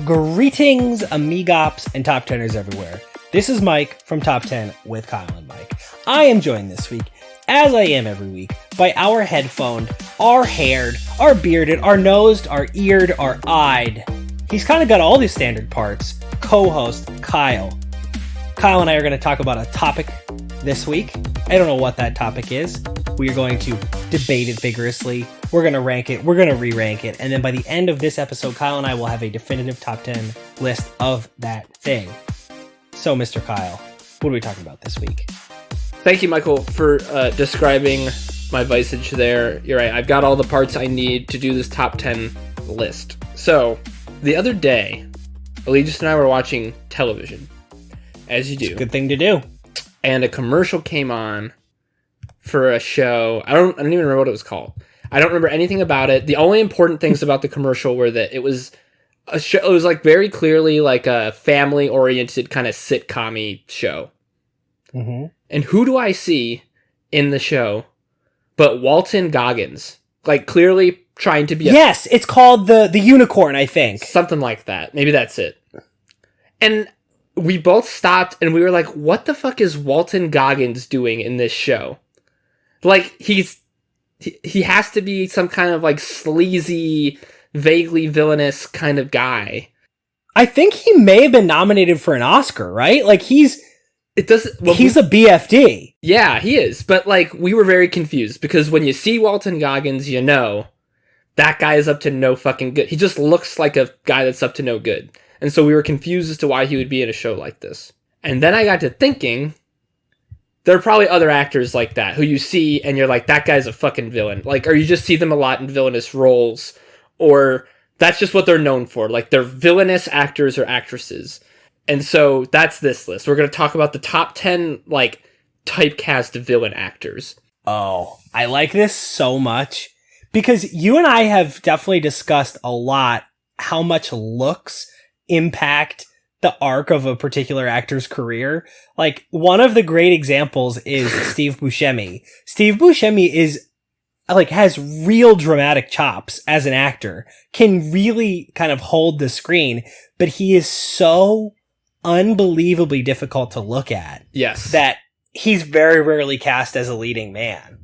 Greetings, amigops and top teners everywhere. This is Mike from Top 10 with Kyle and Mike. I am joined this week, as I am every week, by our headphoned, our haired, our bearded, our nosed, our eared, our eyed. He's kind of got all these standard parts. Co-host Kyle. Kyle and I are going to talk about a topic this week. I don't know what that topic is. We are going to debate it vigorously. We're going to rank it. We're going to re-rank it. And then by the end of this episode, Kyle and I will have a definitive top 10 list of that thing. So, Mr. Kyle, what are we talking about this week? Thank you, Michael, for describing my visage there. You're right. I've got all the parts I need to do this top 10 list. So, the other day, Allegius and I were watching television, as you do. It's a good thing to do. And a commercial came on for a show. I don't even remember what it was called. I don't remember anything about it. The only important things about the commercial were that it was a show. It was like very clearly like a family-oriented kind of sitcom-y show. Mm-hmm. And who do I see in the show but Walton Goggins? Like clearly trying to be Yes, it's called the Unicorn, I think. Something like that. Maybe that's it. And we both stopped and we were like, what the fuck is Walton Goggins doing in this show? Like, he has to be some kind of like sleazy, vaguely villainous kind of guy. I think he may have been nominated for an Oscar, right? Like he's a BFD. Yeah, he is. But like, we were very confused because when you see Walton Goggins, you know that guy is up to no fucking good. He just looks like a guy that's up to no good. And so we were confused as to why he would be in a show like this. And then I got to thinking, there are probably other actors like that who you see and you're like, that guy's a fucking villain. Like, or you just see them a lot in villainous roles, or that's just what they're known for. Like, they're villainous actors or actresses. And so that's this list. We're going to talk about the top 10, like, typecast villain actors. Oh, I like this so much because you and I have definitely discussed a lot how much looks impact the arc of a particular actor's career. Like, one of the great examples is Steve Buscemi. Steve Buscemi is like has real dramatic chops as an actor, can really kind of hold the screen, but he is so unbelievably difficult to look at. Yes. That he's very rarely cast as a leading man.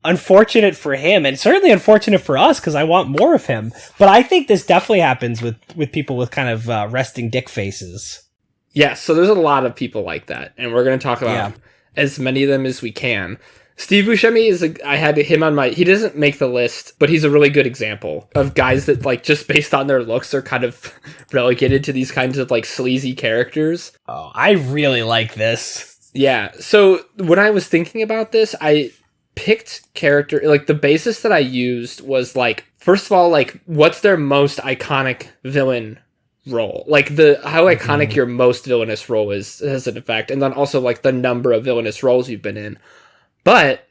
Unfortunate for him, and certainly unfortunate for us because I want more of him. But I think this definitely happens with people with kind of resting dick faces. Yes, so there's a lot of people like that, and we're going to talk about as many of them as we can. Steve Buscemi I had him on he doesn't make the list, but he's a really good example of guys that, like, just based on their looks are kind of relegated to these kinds of, like, sleazy characters. Oh, I really like this. Yeah, so when I was thinking about this, I picked character, like, the basis that I used was, like, first of all, like, what's their most iconic villain role? Like, how iconic your most villainous role is has an effect, and then also, like, the number of villainous roles you've been in. But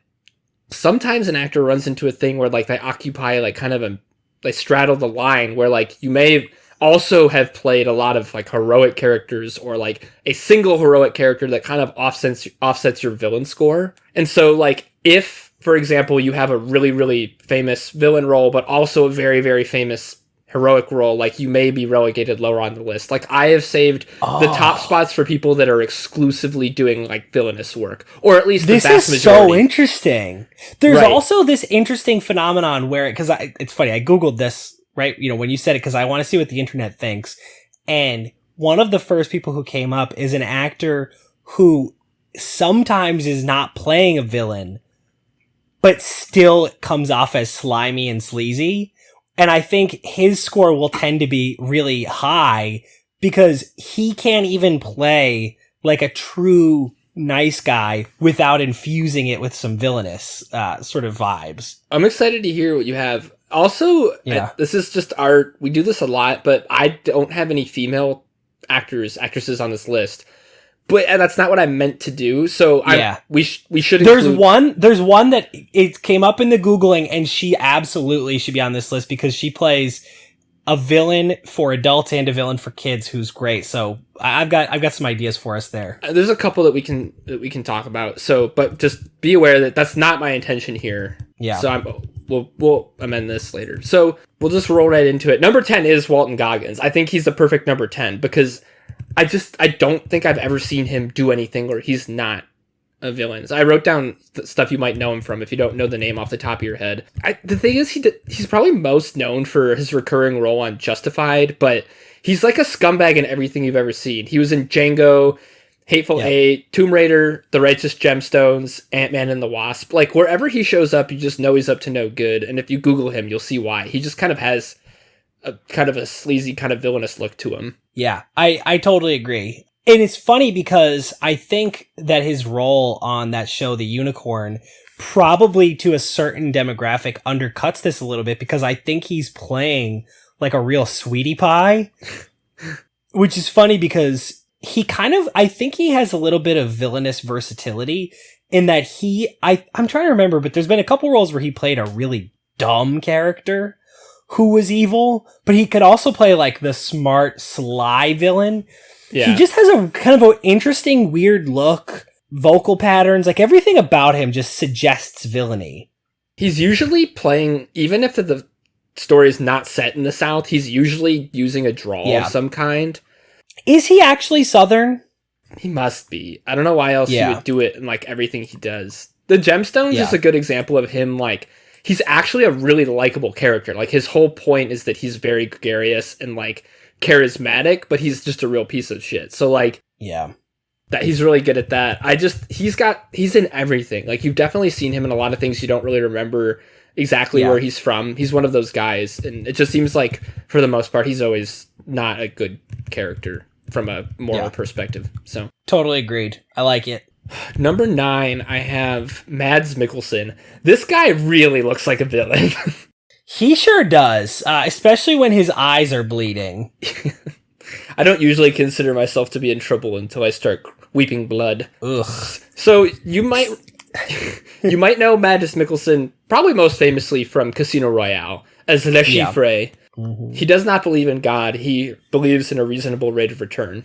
sometimes an actor runs into a thing where, like, they occupy, like, kind of they straddle the line where, like, you may also have played a lot of, like, heroic characters or, like, a single heroic character that kind of offsets your villain score. And so, like, if, for example, you have a really, really famous villain role, but also a very, very famous heroic role, like, you may be relegated lower on the list. Like, I have saved the top spots for people that are exclusively doing, like, villainous work, or at least the vast majority. This is so interesting. There's also this interesting phenomenon where, because it's funny, I Googled this, right, when you said it, because I want to see what the internet thinks, and one of the first people who came up is an actor who sometimes is not playing a villain, but still comes off as slimy and sleazy. And I think his score will tend to be really high because he can't even play like a true nice guy without infusing it with some villainous sort of vibes. I'm excited to hear what you have. Also, this is just we do this a lot, but I don't have any female actresses on this list. But that's not what I meant to do. So we should. There's one that it came up in the Googling, and she absolutely should be on this list because she plays a villain for adults and a villain for kids who's great. So I've got some ideas for us there. There's a couple that we can talk about. So, but just be aware that that's not my intention here. Yeah. So we'll amend this later. So we'll just roll right into it. Number 10 is Walton Goggins. I think he's the perfect number 10 because I don't think I've ever seen him do anything where he's not a villain. So I wrote down stuff you might know him from if you don't know the name off the top of your head. The thing is, he's probably most known for his recurring role on Justified, but he's like a scumbag in everything you've ever seen. He was in Django, Hateful Eight, Tomb Raider, The Righteous Gemstones, Ant-Man and the Wasp. Like, wherever he shows up, you just know he's up to no good. And if you Google him, you'll see why. He just kind of has a kind of a sleazy, kind of villainous look to him. Yeah, I totally agree. And it's funny because I think that his role on that show, The Unicorn, probably to a certain demographic undercuts this a little bit because I think he's playing like a real sweetie pie, which is funny because he kind of, I think he has a little bit of villainous versatility in that I'm trying to remember, but there's been a couple roles where he played a really dumb character who was evil, but he could also play like the smart, sly villain. Yeah. He just has a kind of an interesting, weird look, vocal patterns, like everything about him just suggests villainy. He's usually playing, even if the story is not set in the South, he's usually using a drawl of some kind. Is he actually Southern? He must be. I don't know why else he would do it in like everything he does. The Gemstones is a good example of him, like, he's actually a really likable character. Like, his whole point is that he's very gregarious and like charismatic, but he's just a real piece of shit. So like, that he's really good at that. He's in everything. Like, you've definitely seen him in a lot of things you don't really remember exactly where he's from. He's one of those guys, and it just seems like for the most part he's always not a good character from a moral perspective. So totally agreed. I like it. Number 9, I have Mads Mikkelsen. This guy really looks like a villain. He sure does, especially when his eyes are bleeding. I don't usually consider myself to be in trouble until I start weeping blood. Ugh. So you might know Mads Mikkelsen probably most famously from Casino Royale as Le Chiffre. Mm-hmm. He does not believe in God. He believes in a reasonable rate of return.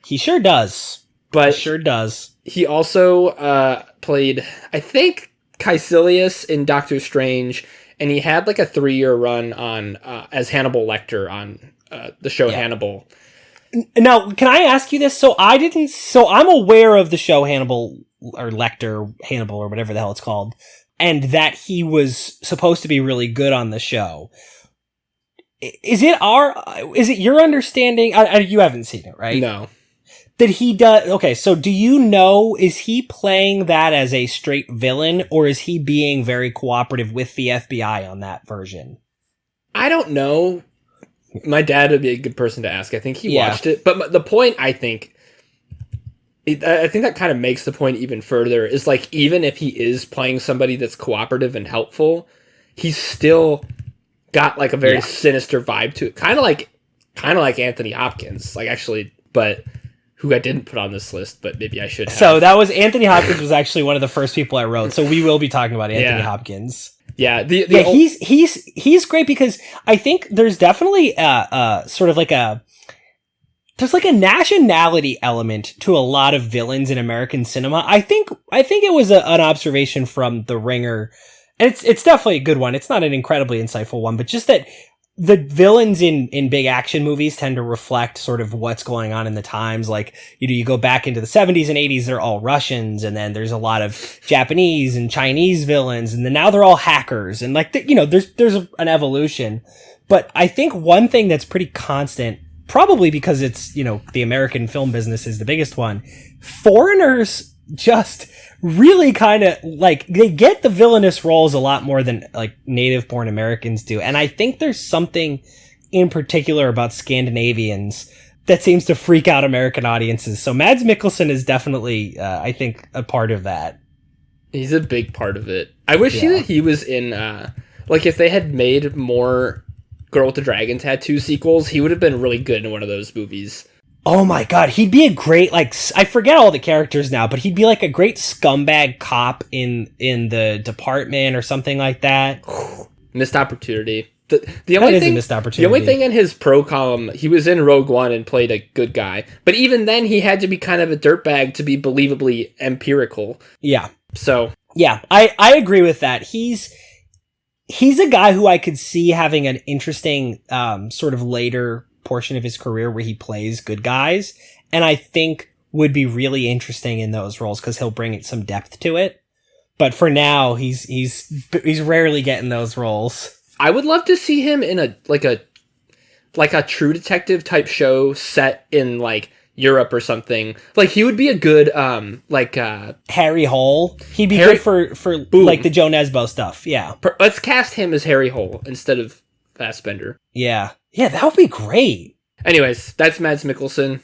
He sure does. But he sure does. He also played, I think, Caecilius in Doctor Strange, and he had like a 3-year run on as Hannibal Lecter on the show Hannibal. Now, can I ask you this? So I'm aware of the show Hannibal or Lecter, Hannibal or whatever the hell it's called, and that he was supposed to be really good on the show. Is it your understanding? You haven't seen it, right? No. That he does. Okay, so do you know, is he playing that as a straight villain, or is he being very cooperative with the FBI on that version? I don't know. My dad would be a good person to ask. I think he watched it. But the point, I think that kind of makes the point even further, is like, even if he is playing somebody that's cooperative and helpful, he's still got like a very sinister vibe to it. Kind of like Anthony Hopkins, like, actually, but who I didn't put on this list, but maybe I should have. So that was Anthony Hopkins was actually one of the first people I wrote. So we will be talking about Anthony Hopkins. Yeah, he's great because I think there's definitely sort of like there's like a nationality element to a lot of villains in American cinema. I think it was an observation from The Ringer, and it's definitely a good one. It's not an incredibly insightful one, but just that the villains in big action movies tend to reflect sort of what's going on in the times. Like, you go back into the 70s and 80s, they're all Russians, and then there's a lot of Japanese and Chinese villains, and then now they're all hackers, and like, there's an evolution. But I think one thing that's pretty constant, probably because it's, the American film business is the biggest one, foreigners just really kind of like, they get the villainous roles a lot more than like native born Americans do. And I think there's something in particular about Scandinavians that seems to freak out American audiences. So Mads Mikkelsen is definitely, I think, a part of that. He's a big part of it. I wish that he was in, like, if they had made more Girl with the Dragon Tattoo sequels, he would have been really good in one of those movies. Oh my god, he'd be a great, like, I forget all the characters now, but he'd be like a great scumbag cop in the department or something like that. Missed opportunity. The only thing, missed opportunity. The only thing in his pro column, he was in Rogue One and played a good guy. But even then, he had to be kind of a dirtbag to be believably empirical. Yeah. So. Yeah, I agree with that. he's a guy who I could see having an interesting sort of later portion of his career where he plays good guys, and I think would be really interesting in those roles because he'll bring some depth to it. But for now, he's rarely getting those roles. I would love to see him in a True Detective type show set in like Europe or something. Like he would be a good Harry Hole. He'd be good for like the Joe Nesbo stuff. Yeah. Let's cast him as Harry Hole instead of Fassbender. Yeah. Yeah, that would be great. Anyways, that's Mads Mikkelsen.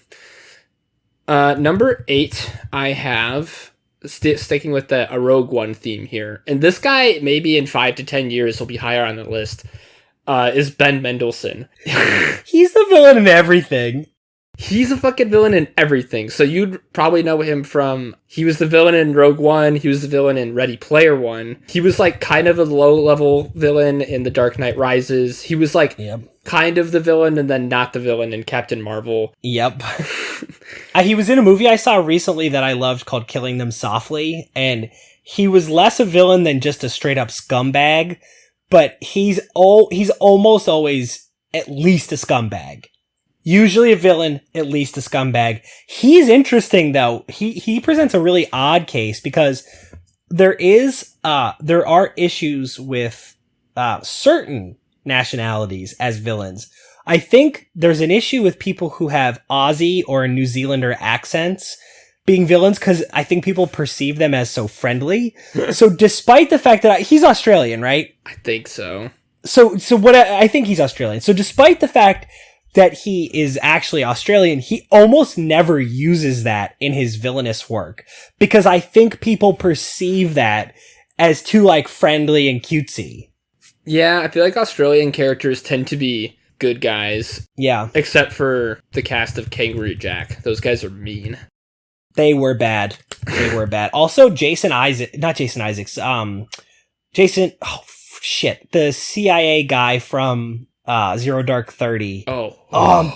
Number 8, I have sticking with a Rogue One theme here, and this guy maybe in 5 to 10 years will be higher on the list. Is Ben Mendelsohn. He's the villain in everything. He's a fucking villain in everything. So you'd probably know him from, he was the villain in Rogue One, he was the villain in Ready Player One. He was like kind of a low-level villain in The Dark Knight Rises. He was like kind of the villain and then not the villain in Captain Marvel. Yep. He was in a movie I saw recently that I loved called Killing Them Softly, and he was less a villain than just a straight-up scumbag, but he's almost always at least a scumbag. Usually a villain, at least a scumbag. He's interesting though. He presents a really odd case because there are issues with certain nationalities as villains. I think there's an issue with people who have Aussie or New Zealander accents being villains because I think people perceive them as so friendly. So despite the fact that he's Australian, right? I think so. So what I think he's Australian. So despite the fact that he is actually Australian, he almost never uses that in his villainous work because I think people perceive that as too like friendly and cutesy. Yeah, I feel like Australian characters tend to be good guys. Yeah. Except for the cast of Kangaroo Jack. Those guys are mean. They were bad. Also, Jason, the CIA guy from Zero Dark 30. I'm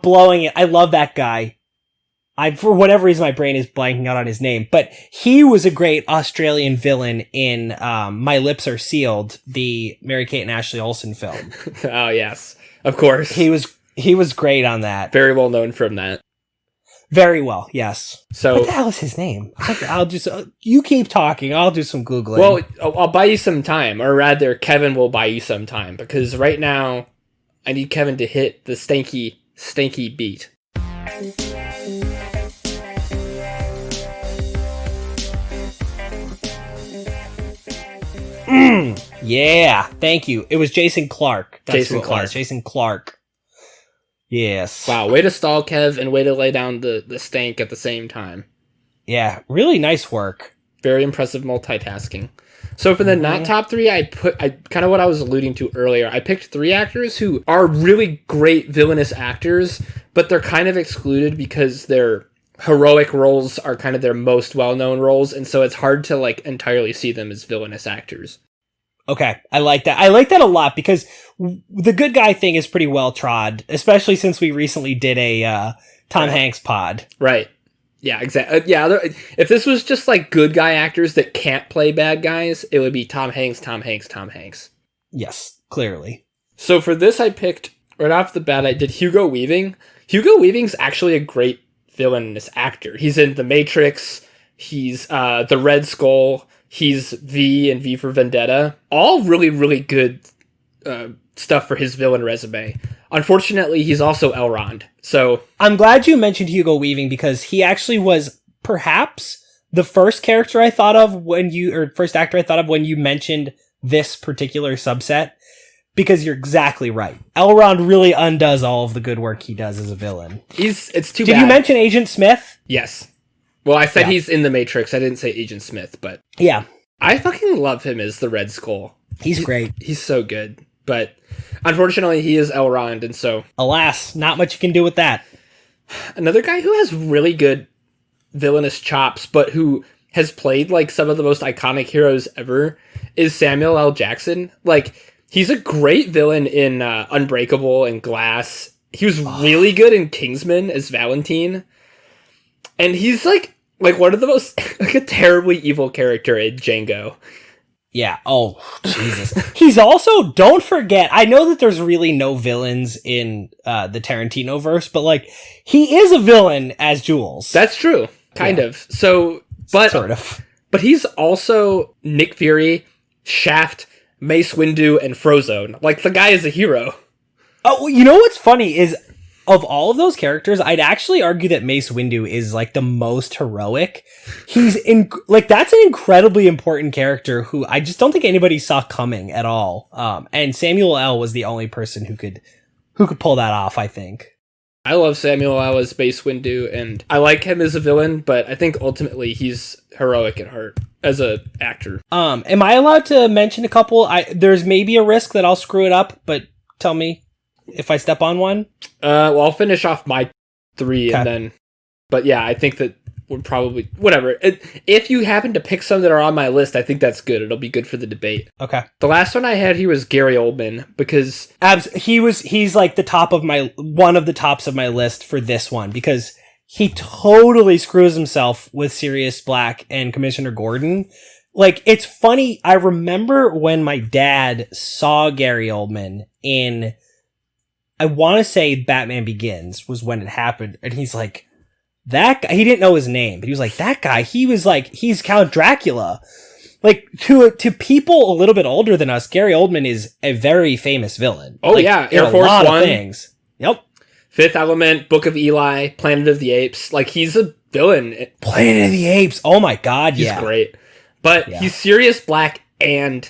blowing it. I love that guy. For whatever reason, my brain is blanking out on his name, but he was a great Australian villain in My Lips Are Sealed, the Mary-Kate and Ashley Olsen film. Oh, yes. Of course. He was great on that. Very well known from that. Very well, yes. So, what the hell is his name? I'll just you keep talking. I'll do some Googling. Well, I'll buy you some time, or rather, Kevin will buy you some time, because right now, I need Kevin to hit the stanky beat. Yeah, thank you. It was Jason Clarke. Jason Clarke. Yes. Wow, way to stall, Kev, and way to lay down the stank at the same time. Yeah, really nice work. Very impressive multitasking. So for the not top 3, I kind of what I was alluding to earlier. I picked 3 actors who are really great villainous actors, but they're kind of excluded because their heroic roles are kind of their most well-known roles, and so it's hard to like entirely see them as villainous actors. Okay, I like that. I like that a lot because the good guy thing is pretty well trod, especially since we recently did a Tom Hanks pod. Right. Yeah, exactly. Yeah, if this was just like good guy actors that can't play bad guys, it would be Tom Hanks. Yes, clearly. So for this, I picked, right off the bat, I did Hugo Weaving. Hugo Weaving's actually a great villainous actor. He's in The Matrix. He's the Red Skull. He's V and V for Vendetta. All really, really good stuff for his villain resume. Unfortunately, he's also Elrond. So I'm glad you mentioned Hugo Weaving because he actually was perhaps the first character I thought of first actor I thought of when you mentioned this particular subset. Because you're exactly right. Elrond really undoes all of the good work he does as a villain. It's too bad. Did you mention Agent Smith? Yes. Well, I said he's in The Matrix. I didn't say Agent Smith, but yeah, I fucking love him as the Red Skull. He's great. He's so good. But unfortunately, he is Elrond, and so alas, not much you can do with that. Another guy who has really good villainous chops, but who has played like some of the most iconic heroes ever, is Samuel L. Jackson. Like, he's a great villain in Unbreakable and Glass. He was really good in Kingsman as Valentine. And he's like one of the most, like a terribly evil character in Django. Yeah. Oh, Jesus. He's also, don't forget, I know that there's really no villains in the Tarantino verse, but like, he is a villain as Jules. That's true. Kind of. So, but sort of. But he's also Nick Fury, Shaft, Mace Windu, and Frozone. Like, the guy is a hero. Oh, you know what's funny is, of all of those characters, I'd actually argue that Mace Windu is like the most heroic. That's an incredibly important character who I just don't think anybody saw coming at all. And Samuel L. was the only person who could pull that off, I think. I love Samuel L. as Mace Windu, and I like him as a villain, but I think ultimately he's heroic at heart as a actor. Am I allowed to mention a couple? There's maybe a risk that I'll screw it up, but tell me if I step on one. Well, I'll finish off my 3 and then, but yeah, I think that would probably, whatever. If you happen to pick some that are on my list, I think that's good. It'll be good for the debate. Okay. The last one I had here was Gary Oldman, because he's like one of the tops of my list for this one, because he totally screws himself with Sirius Black and Commissioner Gordon. Like, it's funny. I remember when my dad saw Gary Oldman in, I want to say Batman Begins was when it happened. And he's like, that guy, he didn't know his name, but he was like, that guy, he was like, he's Count Dracula. Like, to people a little bit older than us, Gary Oldman is a very famous villain. Oh, like, yeah. Air Force One. Of things. Yep. Fifth Element, Book of Eli, Planet of the Apes. Like, he's a villain. Planet of the Apes. Oh my God. He's great. But he's Sirius Black and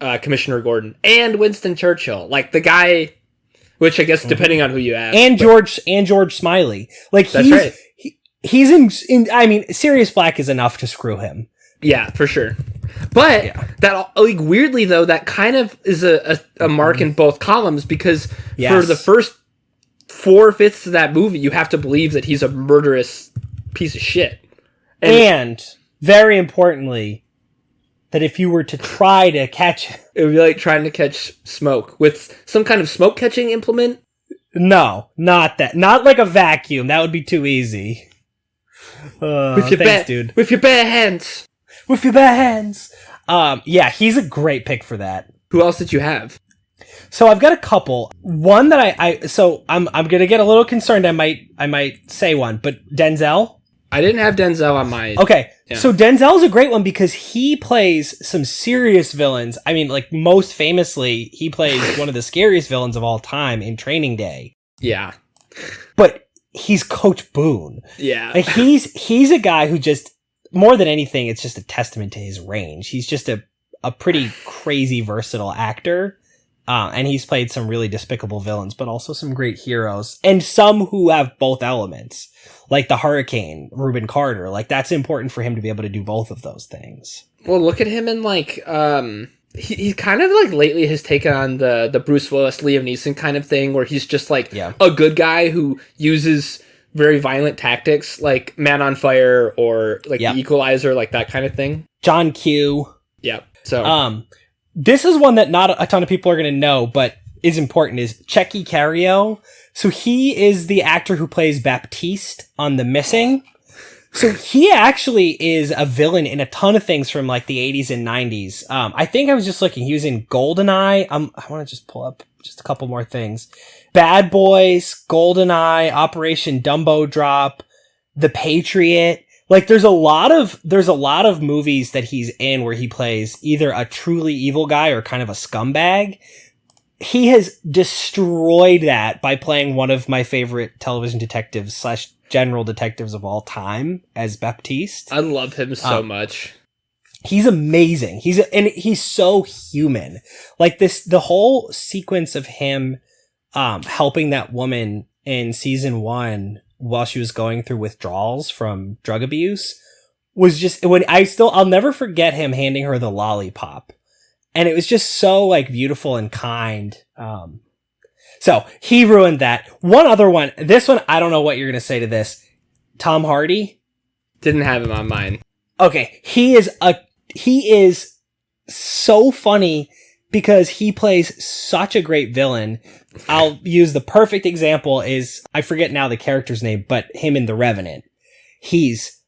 Commissioner Gordon and Winston Churchill. Like, the guy, which I guess depending on who you ask. And George Smiley. Like, that's right. He's in, I mean, Sirius Black is enough to screw him. Yeah, for sure. But that, like, weirdly though, that kind of is a mark in both columns, because for the first 4/5 of that movie, you have to believe that he's a murderous piece of shit. And very importantly, that if you were to try to catch him, it would be like trying to catch smoke with some kind of smoke catching implement. No, not that. Not like a vacuum. That would be too easy. Dude. With your bare hands. With your bare hands. Yeah, he's a great pick for that. Who else did you have? So I've got a couple. One that I'm gonna get a little concerned. I might say one, but Denzel. I didn't have Denzel on my. Okay, so Denzel's a great one because he plays some serious villains. I mean, like, most famously, he plays one of the scariest villains of all time in Training Day. Yeah, but he's Coach Boone. Yeah, like, he's a guy who just, more than anything, it's just a testament to his range. He's just a pretty crazy versatile actor. And he's played some really despicable villains, but also some great heroes, and some who have both elements, like the Hurricane, Reuben Carter. Like, that's important for him to be able to do both of those things. Well, look at him in, like, he kind of, like, lately has taken on the Bruce Willis, Liam Neeson kind of thing, where he's just, like, a good guy who uses very violent tactics, like Man on Fire or, like, The Equalizer, like that kind of thing. John Q. Yeah. So, this is one that not a ton of people are going to know, but is important, is Checky Cario. So he is the actor who plays Baptiste on The Missing. So he actually is a villain in a ton of things from, like, the 80s and 90s. I think I was just looking. He was in GoldenEye. I want to just pull up just a couple more things. Bad Boys, GoldenEye, Operation Dumbo Drop, The Patriot. Like, there's a lot of movies that he's in where he plays either a truly evil guy or kind of a scumbag. He has destroyed that by playing one of my favorite television detectives / general detectives of all time as Baptiste. I love him so much. He's amazing. He's so human. Like, the whole sequence of him helping that woman in season 1 while she was going through withdrawals from drug abuse was just, I'll never forget him handing her the lollipop. And it was just so, like, beautiful and kind. So he ruined that. One other one, this one, I don't know what you're going to say to this. Tom Hardy. Didn't have him on mine. Okay. He is so funny because he plays such a great villain. I'll use the perfect example is, I forget now the character's name, but him in The Revenant. He's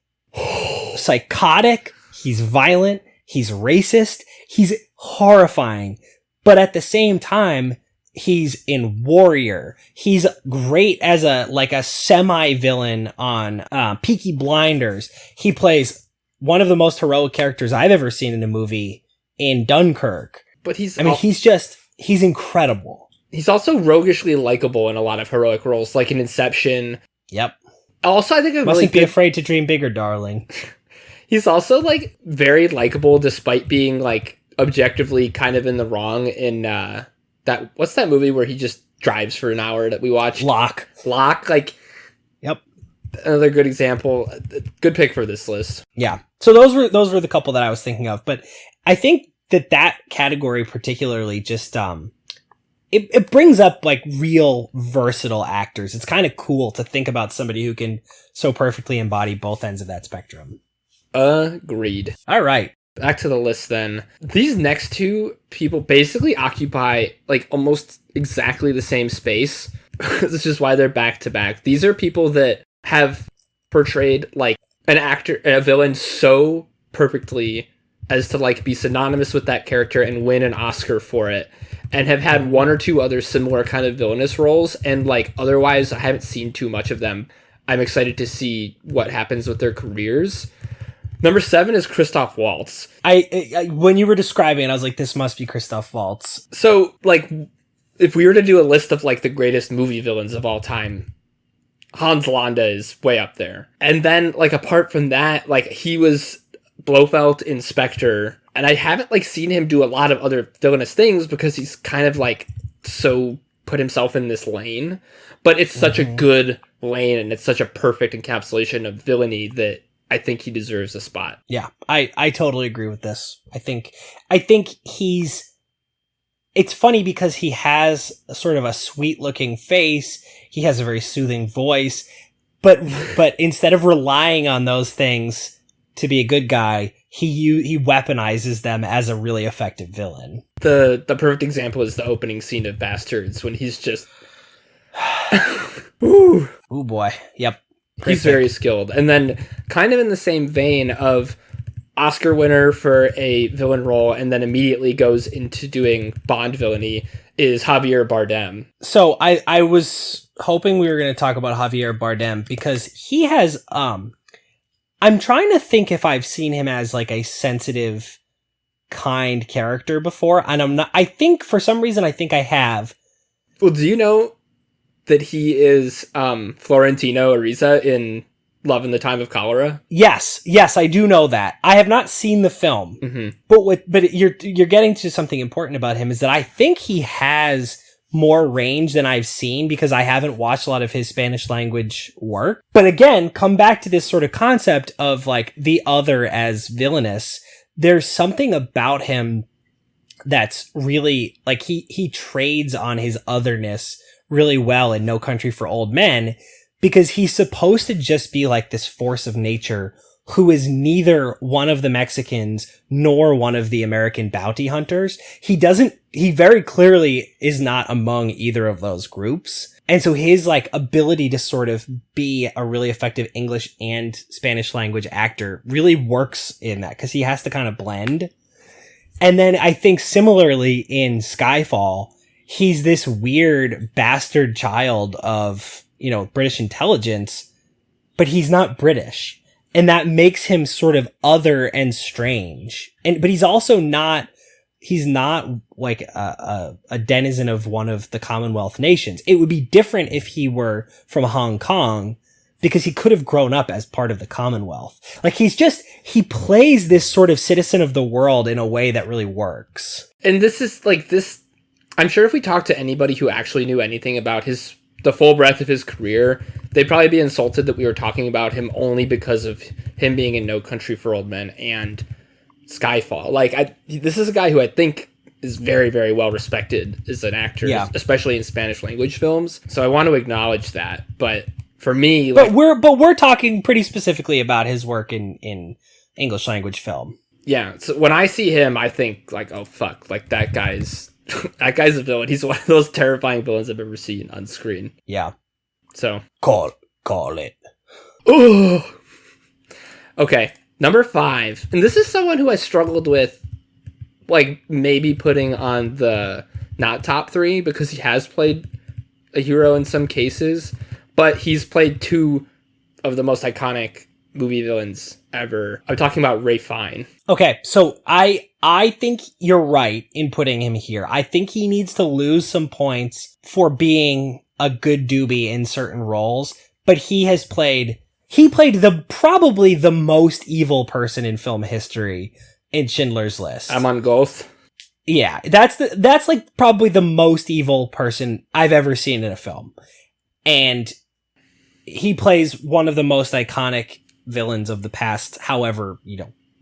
psychotic. He's violent. He's racist. He's horrifying. But at the same time, he's in Warrior. He's great as a semi-villain on Peaky Blinders. He plays one of the most heroic characters I've ever seen in a movie in Dunkirk. But he's incredible. He's also roguishly likable in a lot of heroic roles, like in Inception. Yep. Also, I think Mustn't be afraid to dream bigger, darling. He's also like very likable despite being like objectively kind of in the wrong in what's that movie where he just drives for an hour that we watched? Locke. Like, yep. Another good example. Good pick for this list. Yeah. So those were the couple that I was thinking of, but I think that category particularly just it brings up like real versatile actors. It's kind of cool to think about somebody who can so perfectly embody both ends of that spectrum. Agreed. All right. Back to the list then. These next two people basically occupy like almost exactly the same space. This is why they're back to back. These are people that have portrayed like a villain so perfectly as to like be synonymous with that character and win an Oscar for it, and have had one or two other similar kind of villainous roles, and like otherwise I haven't seen too much of them. I'm excited to see what happens with their careers. Number 7 is Christoph Waltz. I when you were describing it, I was like, this must be Christoph Waltz. So like, if we were to do a list of like the greatest movie villains of all time, Hans Landa is way up there. And then like apart from that, like he was Blofeld in Spectre, and I haven't like seen him do a lot of other villainous things because he's kind of like so put himself in this lane, but it's such a good lane and it's such a perfect encapsulation of villainy that I think he deserves a spot. Yeah, I totally agree with this. I think it's funny because he has a sort of a sweet looking face. He has a very soothing voice, but instead of relying on those things to be a good guy, he weaponizes them as a really effective villain. The perfect example is the opening scene of Bastards when he's just ooh boy. Yep. He's very skilled. And then kind of in the same vein of Oscar winner for a villain role and then immediately goes into doing Bond villainy is Javier Bardem. So I was hoping we were going to talk about Javier Bardem because he has I'm trying to think if I've seen him as like a sensitive, kind character before, and I think for some reason I think I have. Well, do you know that he is Florentino Ariza in Love in the Time of Cholera? Yes, I do know that. I have not seen the film, but you're getting to something important about him is that I think he has more range than I've seen because I haven't watched a lot of his Spanish language work. But again, come back to this sort of concept of like the other as villainous. There's something about him that's really like he trades on his otherness really well in No Country for Old Men because he's supposed to just be like this force of nature who is neither one of the Mexicans nor one of the American bounty hunters. He very clearly is not among either of those groups. And so his like ability to sort of be a really effective English and Spanish language actor really works in that because he has to kind of blend. And then I think similarly in Skyfall, he's this weird bastard child of, British intelligence, but he's not British. And that makes him sort of other and strange. But he's also not like a denizen of one of the Commonwealth nations. It would be different if he were from Hong Kong because he could have grown up as part of the Commonwealth. Like he plays this sort of citizen of the world in a way that really works. And this is like this, I'm sure if we talked to anybody who actually knew anything about the full breadth of his career, they'd probably be insulted that we were talking about him only because of him being in No Country for Old Men and Skyfall. Like, this is a guy who I think is very, very well respected as an actor, especially in Spanish language films. So I want to acknowledge that. But for me, like, but we're talking pretty specifically about his work in English language film. Yeah. So when I see him, I think like, oh fuck, like that guy's a villain. He's one of those terrifying villains I've ever seen on screen. Yeah. So call it. Ooh. Okay. Number 5, and this is someone who I struggled with, like, maybe putting on the not top 3, because he has played a hero in some cases, but he's played 2 of the most iconic movie villains ever. I'm talking about Ray Fine. Okay, so I think you're right in putting him here. I think he needs to lose some points for being a good doobie in certain roles, but he played probably the most evil person in film history in Schindler's List. I'm on Goth. Yeah, that's like probably the most evil person I've ever seen in a film. And he plays one of the most iconic villains of the past, however,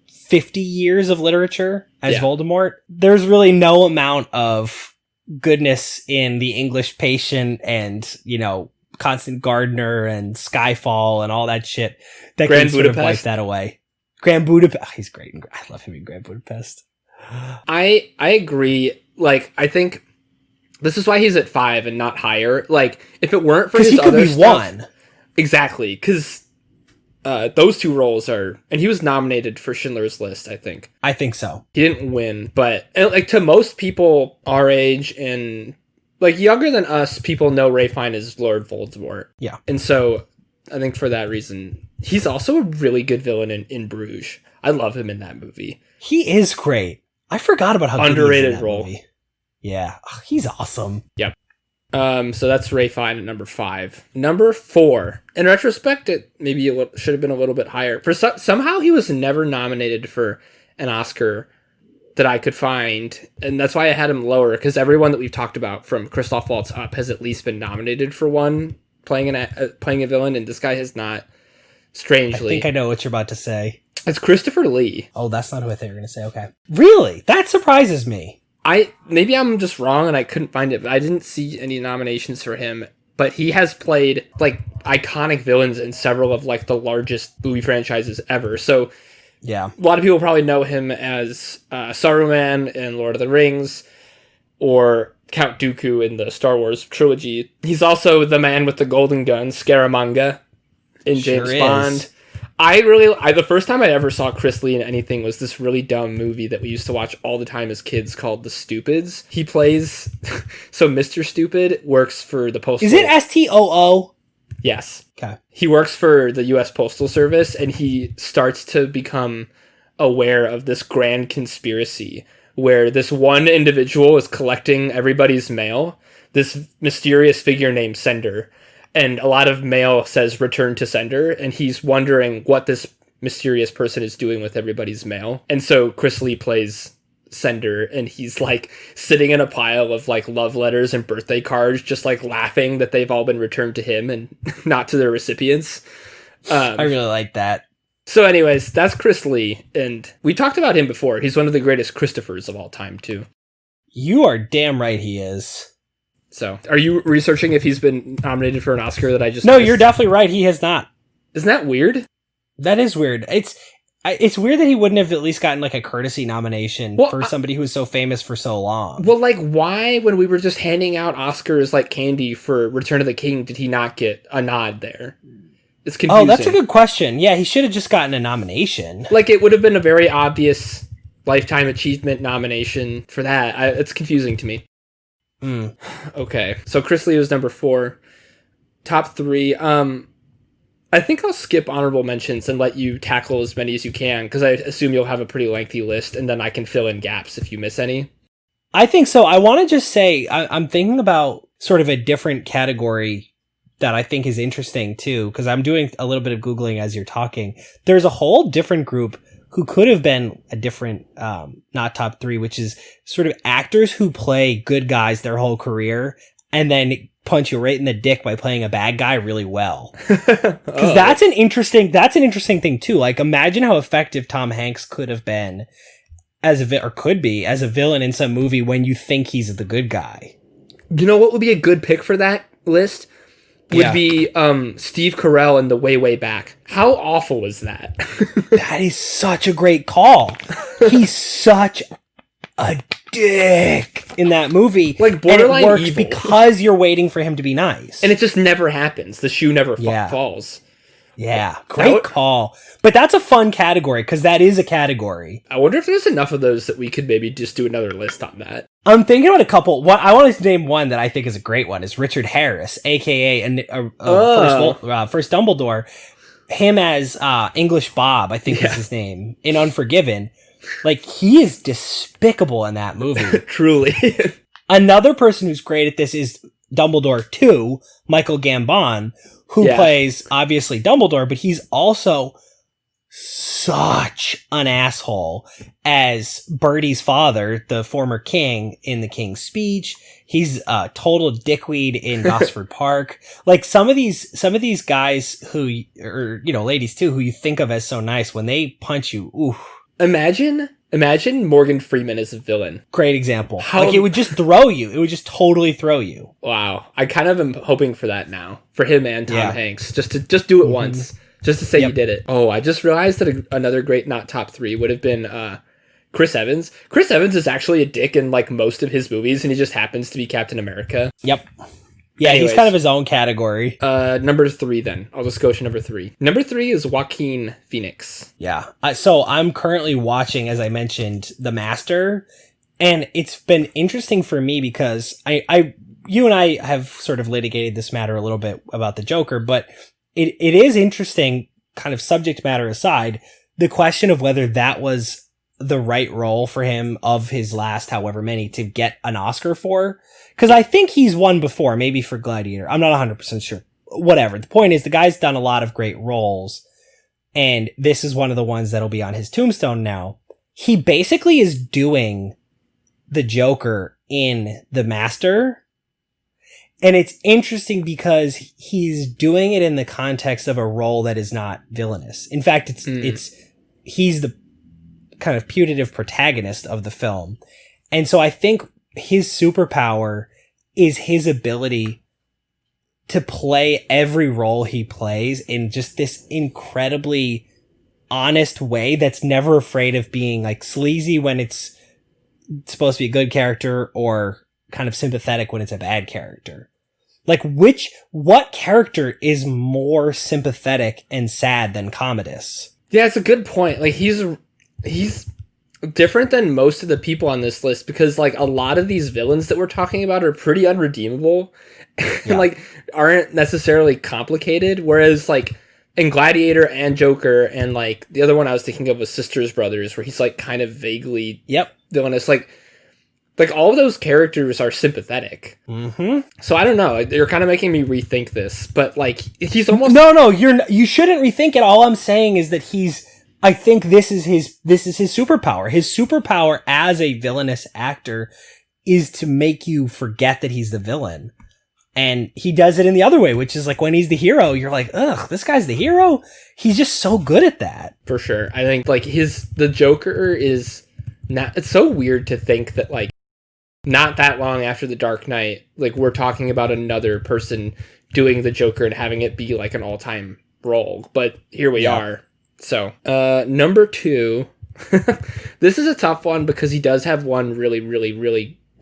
50 years of literature as Voldemort. There's really no amount of goodness in The English Patient and, Constant Gardener and Skyfall and all that shit that Grand can sort of Budapest. wipe that away. Grand Budapest. Oh, he's great. I love him in Grand Budapest. I agree. Like, I think this is why he's at 5 and not higher. Like, if it weren't for his he could other be stuff, 1. Exactly, because those 2 roles are, and he was nominated for Schindler's List, I think. I think so. He didn't win, but like to most people our age and like younger than us, people know Ray Fine as Lord Voldemort. Yeah, and so I think for that reason, he's also a really good villain in Bruges. I love him in that movie. He is great. I forgot about how underrated good he is in that role. movie. Yeah, he's awesome. Yep. So that's Ray Fine at number 5. Number 4. In retrospect, it maybe should have been a little bit higher. For somehow he was never nominated for an Oscar that I could find, and that's why I had him lower. Because everyone that we've talked about, from Christoph Waltz up, has at least been nominated for one playing a villain, and this guy has not. Strangely, I think I know what you're about to say. It's Christopher Lee. Oh, that's not who I thought you were going to say. Okay, really? That surprises me. Maybe I'm just wrong and I couldn't find it, but I didn't see any nominations for him. But he has played like iconic villains in several of like the largest movie franchises ever. So yeah, a lot of people probably know him as Saruman in Lord of the Rings, or Count Dooku in the Star Wars trilogy. He's also the man with the golden gun, Scaramanga, in James Bond. The first time I ever saw Chris Lee in anything was this really dumb movie that we used to watch all the time as kids called The Stupids. He plays, so Mr. Stupid works for the Postal... Is it STOO? Yes. Okay. He works for the U.S. Postal Service, and he starts to become aware of this grand conspiracy where this one individual is collecting everybody's mail, this mysterious figure named Sender. And a lot of mail says return to sender, and he's wondering what this mysterious person is doing with everybody's mail. And so Chris Lee plays Sender, and he's like sitting in a pile of like love letters and birthday cards, just like laughing that they've all been returned to him and not to their recipients. I really like that. So anyways, that's Chris Lee, and we talked about him before. He's one of the greatest Christophers of all time, too. You are damn right he is. So, are you researching if he's been nominated for an Oscar that I just... No, missed? you're definitely right. He has not. Isn't that weird? That is weird. It's weird that he wouldn't have at least gotten like a courtesy nomination for somebody who was so famous for so long. Well, like, why, when we were just handing out Oscars like candy for Return of the King, did he not get a nod there? It's confusing. Oh, that's a good question. Yeah, he should have just gotten a nomination. Like, it would have been a very obvious Lifetime Achievement nomination for that. It's confusing to me. Okay, so Chris Lee was number 4. Top 3. I think I'll skip honorable mentions and let you tackle as many as you can, because I assume you'll have a pretty lengthy list, and then I can fill in gaps if you miss any. I think so. I want to just say, I'm thinking about sort of a different category that I think is interesting too, because I'm doing a little bit of Googling as you're talking. There's a whole different group who could have been a different, not top 3, which is sort of actors who play good guys their whole career and then punch you right in the dick by playing a bad guy really well. Because that's an interesting thing too. Like, imagine how effective Tom Hanks could have been could be as a villain in some movie when you think he's the good guy. You know what would be a good pick for that list? Would be Steve Carell in The Way, Way Back. How awful was that? That is such a great call. He's such a dick in that movie. Like, borderline and it works evil. because you're waiting for him to be nice. And it just never happens. The shoe never falls. Yeah, great call. But that's a fun category, because that is a category. I wonder if there's enough of those that we could maybe just do another list on that. I'm thinking about a couple. What I want to name one that I think is a great one is Richard Harris, aka first Dumbledore. Him as English Bob, I think is his name, in Unforgiven. Like, he is despicable in that movie. Truly. Another person who's great at this is Dumbledore 2, Michael Gambon, who plays, obviously, Dumbledore, but he's also such an asshole as Bertie's father, the former king, in The King's Speech. He's a total dickweed in Gosford Park. Like, some of these guys who, or, you know, ladies too, who you think of as so nice, when they punch you, ooh. Imagine Morgan Freeman as a villain. Great example. Like, it would just throw you. It would just totally throw you. Wow. I kind of am hoping for that now. For him and Tom Hanks. Just do it once. Just to say you did it. Oh, I just realized that another great not top 3 would have been Chris Evans. Chris Evans is actually a dick in like most of his movies, and he just happens to be Captain America. Yep. Yeah, anyways, he's kind of his own category. Number 3 then. I'll just go to number 3. Number 3 is Joaquin Phoenix. Yeah. So I'm currently watching, as I mentioned, The Master, and it's been interesting for me because you and I have sort of litigated this matter a little bit about the Joker, but it is interesting, kind of subject matter aside, the question of whether that was the right role for him of his last however many to get an Oscar for. Because I think he's won before, maybe for Gladiator. I'm not 100% sure. Whatever. The point is, the guy's done a lot of great roles, and this is one of the ones that'll be on his tombstone now. He basically is doing the Joker in The Master, and it's interesting because he's doing it in the context of a role that is not villainous. In fact, he's the kind of putative protagonist of the film. And so I think his superpower is his ability to play every role he plays in just this incredibly honest way that's never afraid of being like sleazy when it's supposed to be a good character or kind of sympathetic when it's a bad character. Like, what character is more sympathetic and sad than Commodus? Yeah, it's a good point. Like, he's different than most of the people on this list because, like, a lot of these villains that we're talking about are pretty unredeemable and, like, aren't necessarily complicated. Whereas, like, in Gladiator and Joker and, like, the other one I was thinking of was Sisters Brothers, where he's, like, kind of vaguely villainous. Like, all of those characters are sympathetic. Mm-hmm. So I don't know. You're kind of making me rethink this, but, like, he's almost... No, you shouldn't rethink it. All I'm saying is that I think this is his superpower. His superpower as a villainous actor is to make you forget that he's the villain. And he does it in the other way, which is like when he's the hero, you're like, ugh, this guy's the hero? He's just so good at that. For sure. I think, like, the Joker is not... It's so weird to think that, like, not that long after The Dark Knight, like, we're talking about another person doing the Joker and having it be, like, an all-time role. But here we are. So, number 2, this is a tough one because he does have